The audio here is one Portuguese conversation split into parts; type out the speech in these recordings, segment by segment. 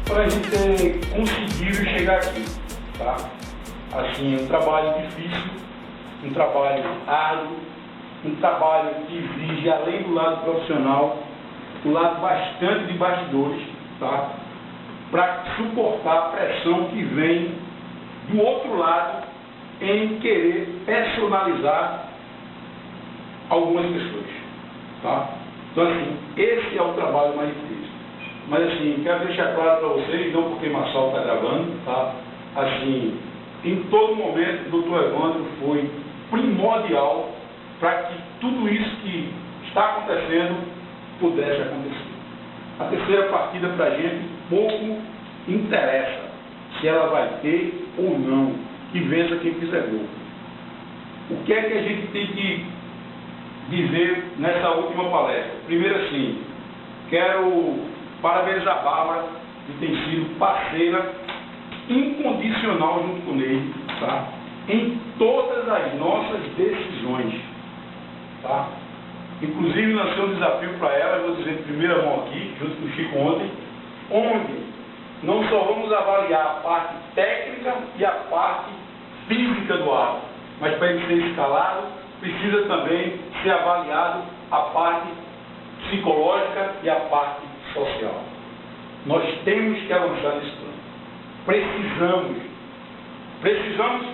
Para a gente ter conseguido chegar aqui, tá? Assim, um trabalho difícil, um trabalho árduo, um trabalho que exige, além do lado profissional, o lado bastante de bastidores, tá? Para suportar a pressão que vem do outro lado em querer personalizar algumas pessoas, tá? Então, assim, esse é o trabalho mais difícil. Mas, assim, quero deixar claro para vocês, não porque Marçal está gravando, tá? Assim, em todo momento, o Dr. Evandro foi primordial para que tudo isso que está acontecendo pudesse acontecer. A terceira partida para a gente pouco interessa se ela vai ter ou não, que vença quem fizer gol. O que é que a gente tem que dizer nessa última palestra? Primeiro, assim, quero parabenizar a Bárbara, que tem sido parceira incondicional junto com ele, tá? Em todas as nossas decisões, tá? Inclusive, lancei um desafio para ela, eu vou dizer de primeira mão aqui, junto com o Chico ontem, onde não só vamos avaliar a parte técnica e a parte física do ato, mas para ele ser escalado, precisa também ser avaliado a parte psicológica e a parte social. Nós temos que avançar nesse plano. Precisamos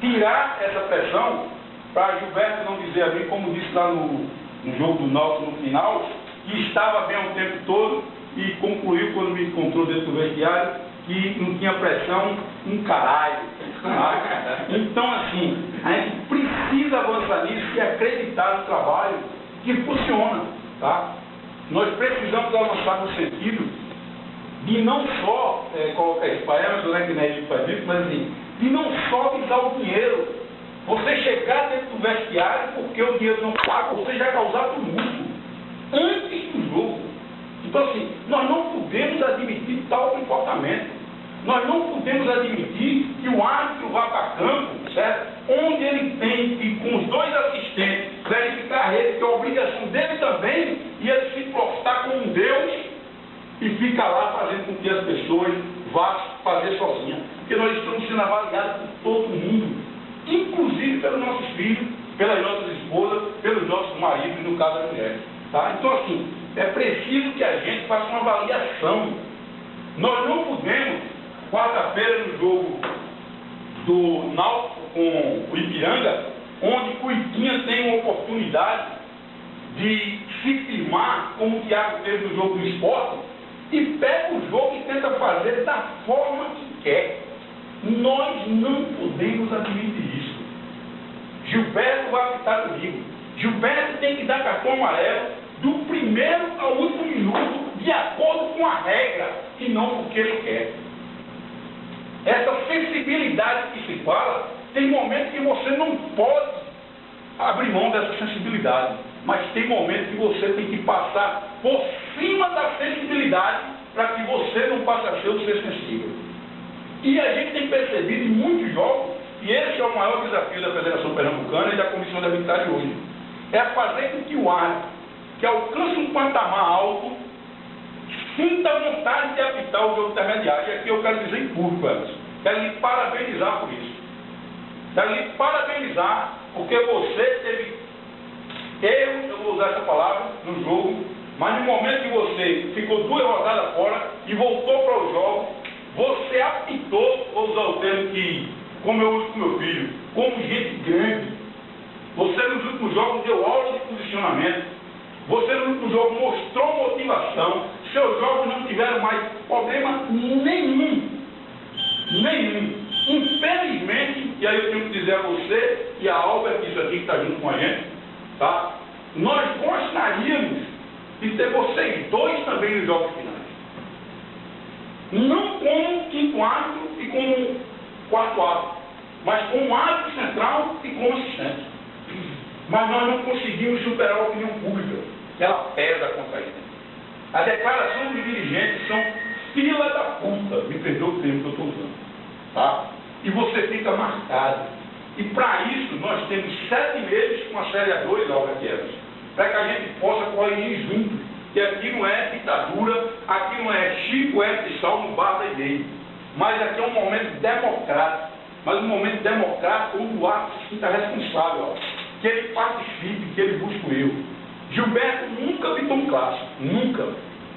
tirar essa pressão para Gilberto não dizer a mim, como disse lá no jogo do Náutico no final, que estava bem o tempo todo e concluiu quando me encontrou dentro do vestiário que não tinha pressão um caralho. Tá? Então, assim, a gente precisa avançar nisso e acreditar no trabalho que funciona, tá? Nós precisamos avançar no sentido de não só colocar esse parâmetro, né, que não é isso que faz isso, mas assim, de não só visar o dinheiro. Você chegar dentro do vestiário porque o dinheiro não paga, você já causar tumulto antes do jogo. Então, assim, nós não podemos admitir tal comportamento. Nós não podemos admitir que o árbitro vá para campo, certo? Onde ele tem que, com os dois assistentes, verificar a rede, que é a obrigação dele também, e ele se prostrar como um Deus e fica lá fazendo com que as pessoas vá fazer sozinha. Porque nós estamos sendo avaliados por todo mundo, inclusive pelos nossos filhos, pelas nossas esposas, pelos nossos maridos, no caso da mulher. Tá? Então, assim, é preciso que a gente faça uma avaliação. Nós não podemos, quarta-feira, no jogo do Náutico com o Ipiranga, onde Cuitinha tem uma oportunidade de se firmar, como o Thiago teve no jogo do Sport, e pega o jogo e tenta fazer da forma que quer. Nós não podemos admitir isso. Gilberto vai apitar comigo. Gilberto tem que dar cartão amarelo do primeiro ao último minuto, de acordo com a regra, e não porque ele quer. Essa sensibilidade que se fala, tem momentos que você não pode abrir mão dessa sensibilidade, mas tem momentos que você tem que passar por cima da sensibilidade para que você não passe a ser sensível. E a gente tem percebido em muitos jogos, e esse é o maior desafio da Federação Pernambucana e da Comissão de Arbitragem hoje, é fazer com que o árbitro, que alcance um patamar alto, sinta vontade de apitar o jogo intermediário. E aqui eu quero dizer em público, Emerson, quero lhe parabenizar por isso. Quero lhe parabenizar porque você teve erros, eu vou usar essa palavra, no jogo, mas no momento que você ficou 2 rodadas fora e voltou para o jogo, você apitou, vou usar o termo que, como eu uso com meu filho, como gente grande. Você nos últimos jogos deu aula de posicionamento. Você no último jogo mostrou motivação. Seus jogos não tiveram mais problema nenhum. Infelizmente, e aí eu tenho que dizer a você e a Albert, isso aqui que está junto com a gente, tá? Nós gostaríamos de ter vocês dois também nos jogos finais. Não como quinto árbitro e como quarto árbitro, mas como árbitro central e como assistente. Mas nós não conseguimos superar a opinião pública, que ela pesa contra isso. As declarações de dirigentes são perdoa o termo que eu estou usando, tá? E você fica marcado. E para isso, nós temos 7 meses com a série A2, Albert Evans, para que a gente possa corrigir junto. Que aqui não é ditadura, aqui não é Chico F. Sal no bar da igreja. Mas aqui é um momento democrático. Mas um momento democrático onde o ato se sinta responsável, ó, que ele participe, que ele busque o erro. Gilberto nunca habitou um clássico, nunca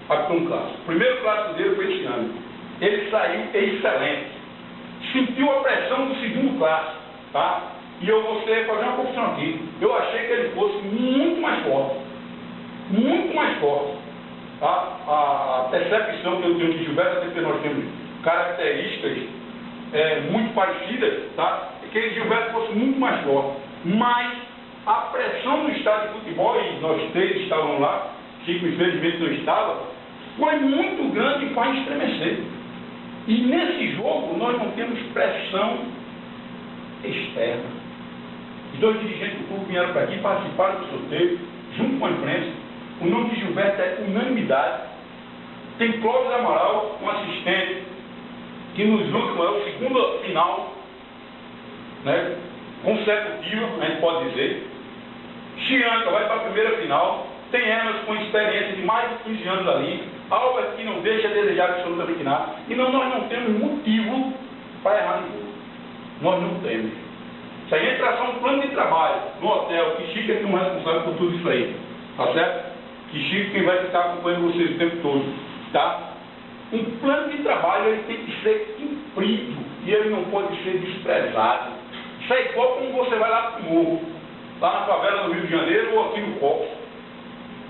habitou um clássico. O primeiro clássico dele foi esse ano. Ele saiu excelente. Sentiu a pressão do segundo clássico, tá? E eu vou fazer uma confissão aqui. Eu achei que ele fosse muito mais forte. Muito mais forte. Tá? A percepção que eu tenho de Gilberto, porque nós temos características muito parecidas, tá? É que Gilberto fosse muito mais forte. Mas a pressão do estádio de futebol, e nós 3 estavam lá, Chico infelizmente não estava, foi muito grande e faz estremecer. E nesse jogo nós não temos pressão externa. Os 2 dirigentes do clube vieram para aqui, participaram do sorteio, junto com a imprensa. O nome de Gilberto é unanimidade. Tem Clóvis Amaral, um assistente, que nos últimos é o segundo final, né, consecutiva, a gente pode dizer. Chianca vai para a primeira final. Tem Emerson com experiência de mais de 15 anos ali. Albert que não deixa a desejar absolutamente nada. E nós não temos motivo para errar no jogo. Nós não temos. Se a gente traçar um plano de trabalho no hotel, que Chico é quem é responsável por tudo isso aí, tá certo? Que Chico quem vai ficar acompanhando vocês o tempo todo, tá? Um plano de trabalho ele tem que ser cumprido e ele não pode ser desprezado. Isso é igual como você vai lá para o morro, lá na favela do Rio de Janeiro ou aqui no Copo,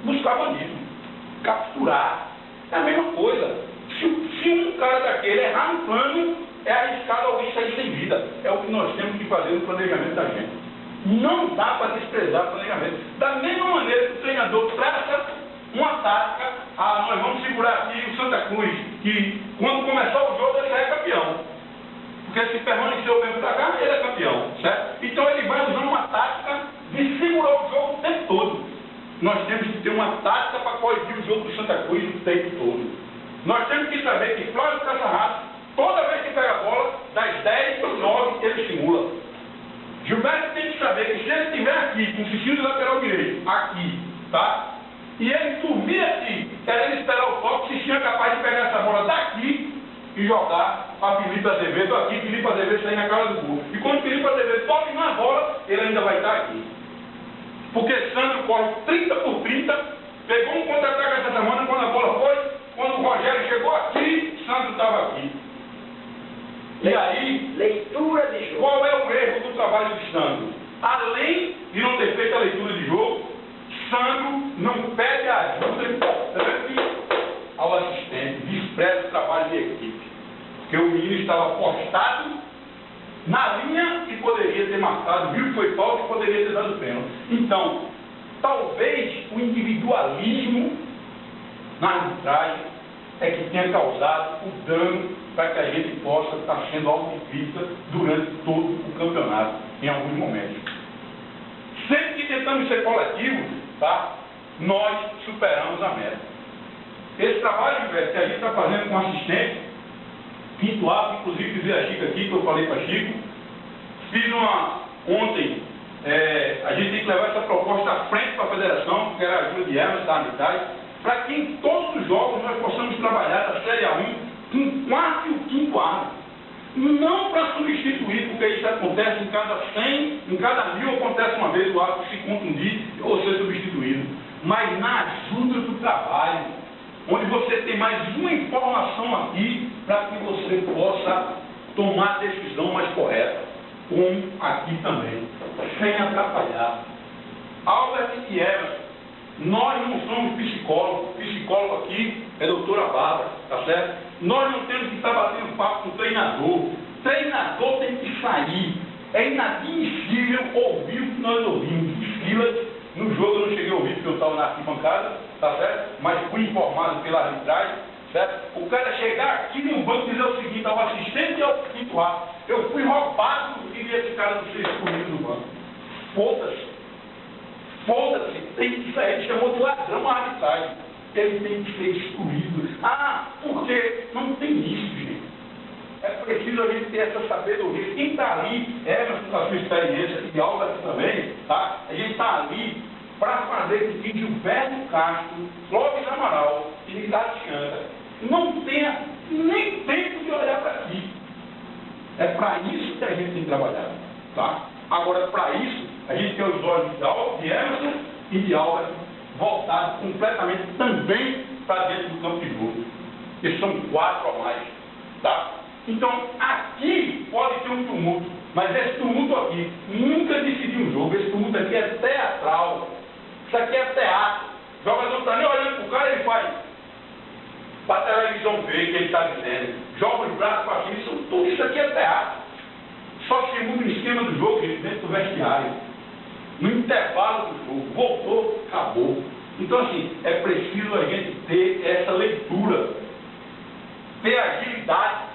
buscar bandido, capturar. É a mesma coisa. Se um cara daquele errar no plano, é arriscado alguém sair sem vida. É o que nós temos que fazer no planejamento da gente. Não dá para desprezar o planejamento. Da mesma maneira que o treinador traça uma tática, nós vamos segurar aqui o Santa Cruz, que quando começar o jogo ele já é campeão. Porque se permanecer o mesmo pra cá, ele é campeão, certo? Então ele vai usando uma tática de segurar o jogo o tempo todo. Nós temos que ter uma tática para corrigir o jogo do Santa Cruz o tempo todo. Nós temos que saber que Flávio Caçarrato, toda vez que pega a bola, das 10 para 9, ele simula. Gilberto tem que saber que se ele estiver aqui, com o Cicilo de lateral direito, aqui, tá? E ele subir aqui, querendo esperar o toque, se tinha capaz de pegar essa bola daqui e jogar para Felipe Azevedo aqui, Felipe Azevedo sair na cara do gol. E quando Felipe Azevedo toque na bola, ele ainda vai estar aqui. Porque Sandro corre 30 por 30, pegou um contra-ataque essa semana, quando a bola foi, quando o Rogério chegou aqui, Sandro estava aqui. E aí, leitura de jogo. Qual é o erro do trabalho de Sandro? Além de não ter feito a leitura de jogo, Sandro não pede ajuda importante ao assistente, despreza o trabalho de equipe. Porque o menino estava postado na linha e poderia ter marcado, viu que foi falta e poderia ter dado pênalti. Então, talvez o individualismo na arbitragem é que tenha causado o dano para que a gente possa estar sendo autocrítica durante todo o campeonato, em alguns momentos. Sempre que tentamos ser coletivos, tá? Nós superamos a meta. Esse trabalho, velho, que a gente está fazendo com o assistente, quinto ato, inclusive dizer a Chico aqui, que eu falei para Chico, fiz ontem, a gente tem que levar essa proposta à frente para a federação, que era a ajuda de Emerson, da arbitragem, para que em todos os jogos nós possamos trabalhar da Série A1 com o quarto e o quinto árbitro. Não para substituir, porque isso acontece em cada 100, em cada 1000 acontece uma vez o árbitro se contundir ou ser substituído. Mas na ajuda do trabalho, onde você tem mais uma informação aqui para que você possa tomar a decisão mais correta, como aqui também, sem atrapalhar. Albert e Emerson, nós não somos psicólogos, psicólogo aqui é a doutora Bárbara, tá certo? Nós não temos que estar batendo papo com o treinador. Treinador tem que sair. É inadmissível ouvir o que nós ouvimos. Silas, no jogo eu não cheguei a ouvir porque eu estava na arquibancada, tá certo? Mas fui informado pela arbitragem, certo? O cara chegar aqui no banco e dizer o seguinte, ao assistente e ao quinto árbitro, eu fui roubado e esse cara não ser excluído do banco. Foda-se. Foda-se, tem que sair. Ele chamou de ladrão a arbitragem. Ele tem que ser excluído. Porque não tem isso, gente. preciso a gente ter essa sabedoria. Quem está ali, Emerson, com a sua experiência, e Albert também, tá? A gente está ali para fazer com que Gilberto Castro, Clóvis Amaral e Ricardo Chanta não tenha nem tempo de olhar para si. É para isso que a gente tem trabalhado, tá? Agora, para isso, a gente tem os olhos de Emerson e de Albert voltados completamente também para dentro do campo de jogo. Eles são 4 a mais, tá? Então, aqui pode ter um tumulto, mas esse tumulto aqui nunca decidiu um jogo. Esse tumulto aqui é teatral. Isso aqui é teatro. O jogador não está nem olhando para o cara, ele faz para a televisão ver o que ele está dizendo. Joga os braços para cima, tudo isso aqui é teatro. Só se muda o esquema do jogo, gente, dentro do vestiário. No intervalo do jogo, voltou, acabou. Então, assim, é preciso a gente ter essa leitura, ter agilidade,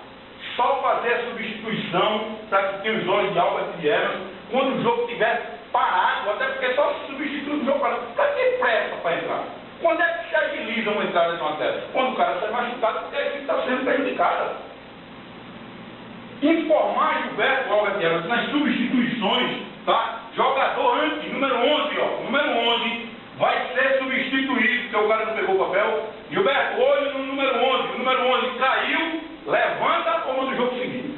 só fazer a substituição para que tenha os olhos de Albert e Emerson quando o jogo estiver parado, até porque só se substitui o jogo parado. Para que pressa para entrar? Quando é que se agiliza uma entrada de uma tela? Quando o cara sai machucado, porque a equipe está sendo prejudicada. Informar Gilberto Albert e Emerson nas substituições, tá? Jogador antes, número 11, ó, número 11, vai ser substituído, porque o cara não pegou o papel. Gilberto, olho no número 11, o número 11 caiu, levanta a forma do jogo seguinte.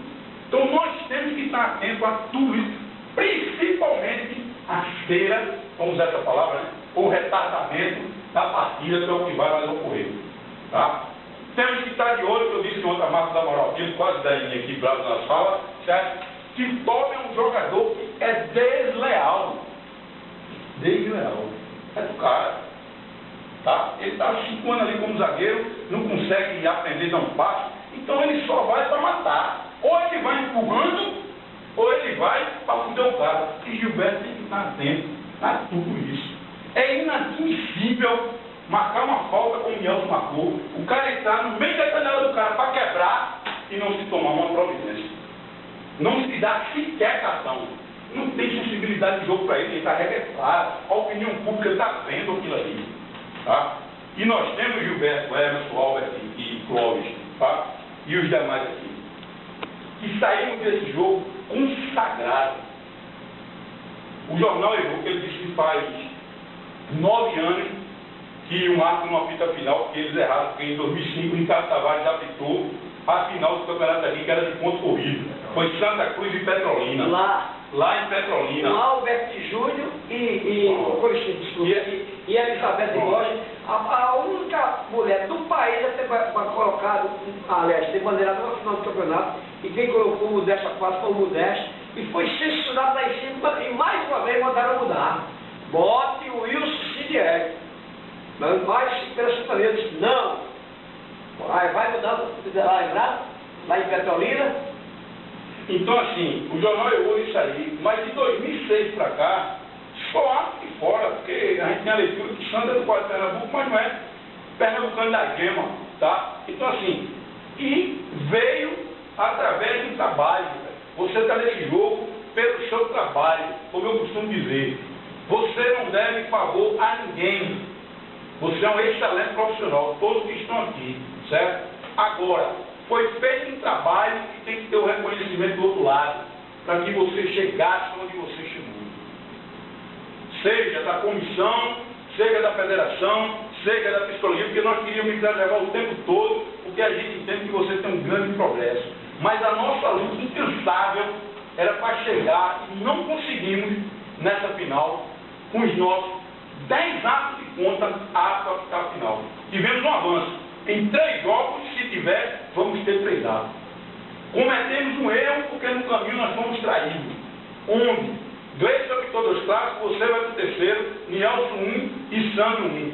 Então nós temos que estar atentos a tudo isso, principalmente a esteira, vamos usar essa palavra, né? O retardamento da partida, que é o que vai mais ocorrer. Tá? Temos que estar de olho, que eu disse ontem a Marcos da Moral, quase 10 linhas aqui bravo na sala, certo? Que Toby é um jogador que é desleal. Desleal. É do cara. Tá? Ele está 5 anos ali como zagueiro, não consegue aprender a dar um passe, então ele só vai para matar. Ou ele vai empurrando, ou ele vai para fuder o cara. E Gilberto tem que estar atento a tudo isso. É inadmissível marcar uma falta como o Nelson marcou, o cara entrar no meio da canela do cara para quebrar e não se tomar uma providência. Não se dá sequer cartão. Não tem sensibilidade de jogo para ele está regressado. A opinião pública está vendo aquilo ali. Tá? E nós temos Gilberto, Emerson, Albert e Clóvis, tá? E os demais aqui, que saímos desse jogo consagrado. O jornal errou, que ele disse que faz 9 anos que um árbitro não apita a final, porque eles erraram, porque em 2005 o Ricardo Tavares apitou a final do campeonato aqui, que era de ponto corrido. Foi Santa Cruz e Petrolina. Lá em Petrolina. O Albert Júnior e Elizabeth Rocha, a única mulher do país a ter colocado, aliás, ter bandeirado na final do campeonato, e quem colocou o Modeste a quase foi o Modeste, e foi censurado lá em cima, e mais uma vez mandaram mudar. Bote o Wilson Sidiek. Mas mais pela sintonia disse, não. Aí vai mudando, lá em Petrolina. Então, assim, o jornal errou isso aí, mas de 2006 para cá, só abre de fora, porque a gente tem a leitura que Sandra é do Quadro de Pernambuco, mas não é pernambucano da gema, tá? Então, assim, e veio através do trabalho. Você está nesse jogo pelo seu trabalho, como eu costumo dizer. Você não deve favor a ninguém. Você é um excelente profissional, todos que estão aqui, certo? Agora, foi feito um trabalho que tem que ter o reconhecimento do outro lado, para que você chegasse onde você chegou. Seja da comissão, seja da federação, seja da psicologia, porque nós queríamos levar o tempo todo, porque a gente entende que você tem um grande progresso. Mas a nossa luta incansável era para chegar e não conseguimos, nessa final, com os nossos 10 atos de conta aptos a ficar a final. Tivemos um avanço. Em 3 jogos, se tiver, vamos ter 3 atos. Cometemos um erro porque no caminho nós fomos traídos. Onde? 2 vitórias clássicos, você vai para o terceiro, Nielson 1 e Sandro 1.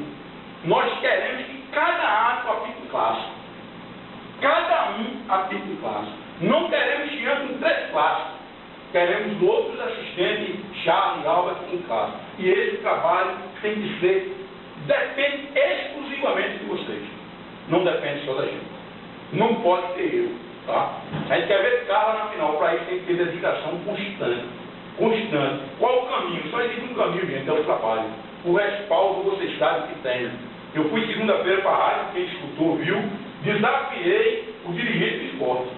Nós queremos que cada ato apite um clássico. Cada um apite um clássico. Não queremos que entre 3 clássicos. Queremos outros assistentes, Charles, Albert, em clássico. E esse trabalho tem que ser, depende exclusivamente de vocês. Não depende só da gente. Não pode ter erro. Tá? A gente quer ver Carla na final, para isso tem que ter dedicação constante. Constante. Qual o caminho? Só existe um caminho, gente, é o trabalho. O respaldo vocês sabem que tem. Eu fui segunda-feira para a rádio, quem escutou, viu, desafiei o dirigente do esporte.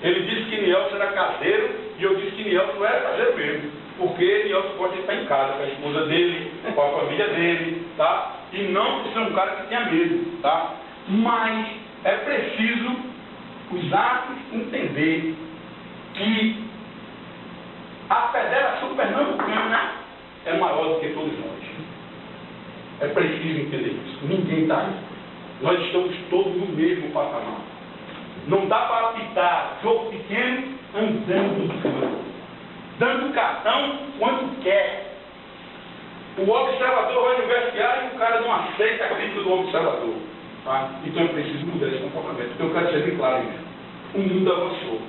Ele disse que Nielson era caseiro e eu disse que Nielson não era caseiro mesmo, porque Nielson pode estar em casa com a esposa dele, com a família dele, tá? E não por ser um cara que tenha medo, tá? Mas é preciso os atos entender que a Federação Pernambucana é maior do que todos nós. É preciso entender isso. Ninguém está aí. Nós estamos todos no mesmo patamar. Não dá para apitar jogo pequeno andando no campo, dando cartão quando quer. O observador vai no vestiário e o cara não aceita a crítica do observador. Tá? Então é preciso mudar esse comportamento. Então eu quero ser bem claro nisso. O mundo avançou.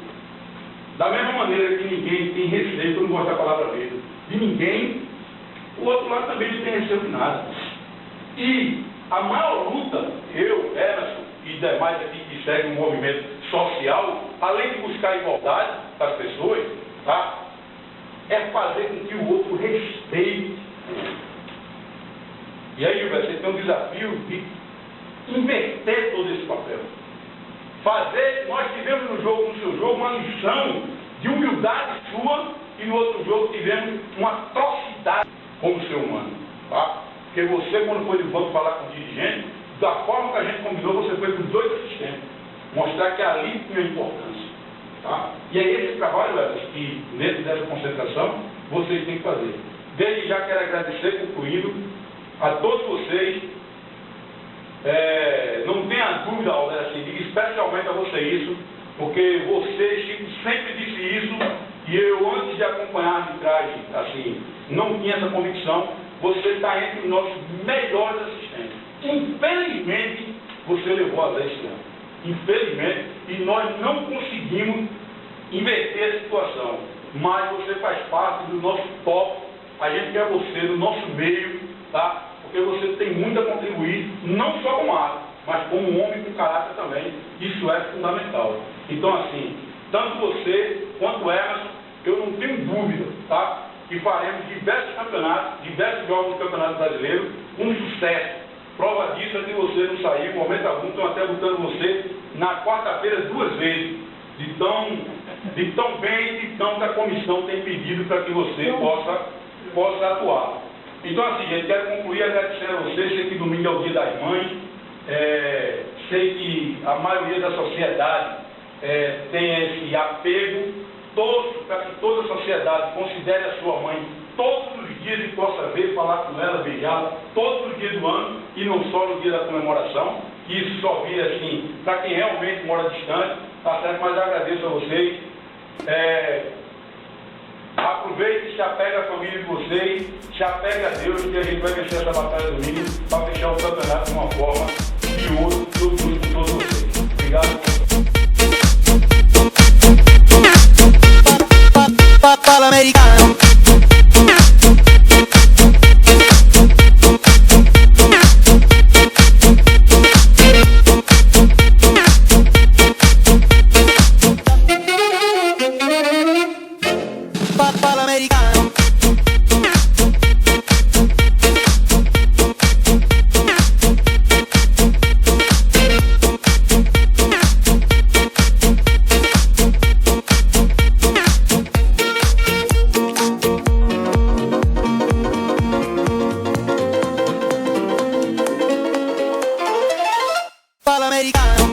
Da mesma maneira que ninguém tem receio, eu não gosto da palavra mesmo, de ninguém, o outro lado também não tem receio de nada. E a maior luta, eu, Emerson e demais aqui que seguem o movimento social, além de buscar a igualdade das pessoas, tá? É fazer com que o outro respeite. E aí, você tem um desafio de inverter todo esse papel. Nós tivemos no seu jogo, uma lição de humildade sua, e no outro jogo tivemos uma atrocidade como ser humano. Tá? Porque você, quando foi de banco falar com o dirigente, da forma que a gente combinou, você foi com 2 assistentes. Mostrar que ali tinha importância. Tá? E é esse trabalho, Everson, que dentro dessa concentração, vocês têm que fazer. Desde já quero agradecer, concluindo, a todos vocês. Não tenha dúvida, Alberto, assim, especialmente a você isso, porque você, Chico, sempre disse isso, e eu, antes de acompanhar a arbitragem, assim, não tinha essa convicção. Você está entre os nossos melhores assistentes. Infelizmente, você levou a 10 anos. Infelizmente, e nós não conseguimos inverter a situação. Mas você faz parte do nosso top, a gente quer você no nosso meio, tá? Porque você tem muito a contribuir, não só como árbitro, mas como um homem com caráter também. Isso é fundamental. Então, assim, tanto você quanto o Emerson, eu não tenho dúvida, tá? Que faremos diversos campeonatos, diversos jogos do Campeonato Brasileiro, com sucesso. Prova disso é que você não saiu, momento algum, estão até botando você na quarta-feira 2 vezes, de tão bem, de tão que a comissão tem pedido para que você possa atuar. Então, assim, gente, quero concluir agradecendo a vocês. Sei que domingo é o Dia das Mães, sei que a maioria da sociedade tem esse apego, para que toda a sociedade considere a sua mãe todos os dias e possa ver, falar com ela, beijá-la, todos os dias do ano e não só no dia da comemoração. Isso só vira assim, para quem realmente mora distante, tá certo? Mas agradeço a vocês. Aproveite e se apega à família de vocês, se apega a Deus, que a gente vai vencer essa batalha domingo para fechar o campeonato de uma forma de ouro, tudo com todos vocês. Obrigado. Fala americano. Fala americano. Fala americano.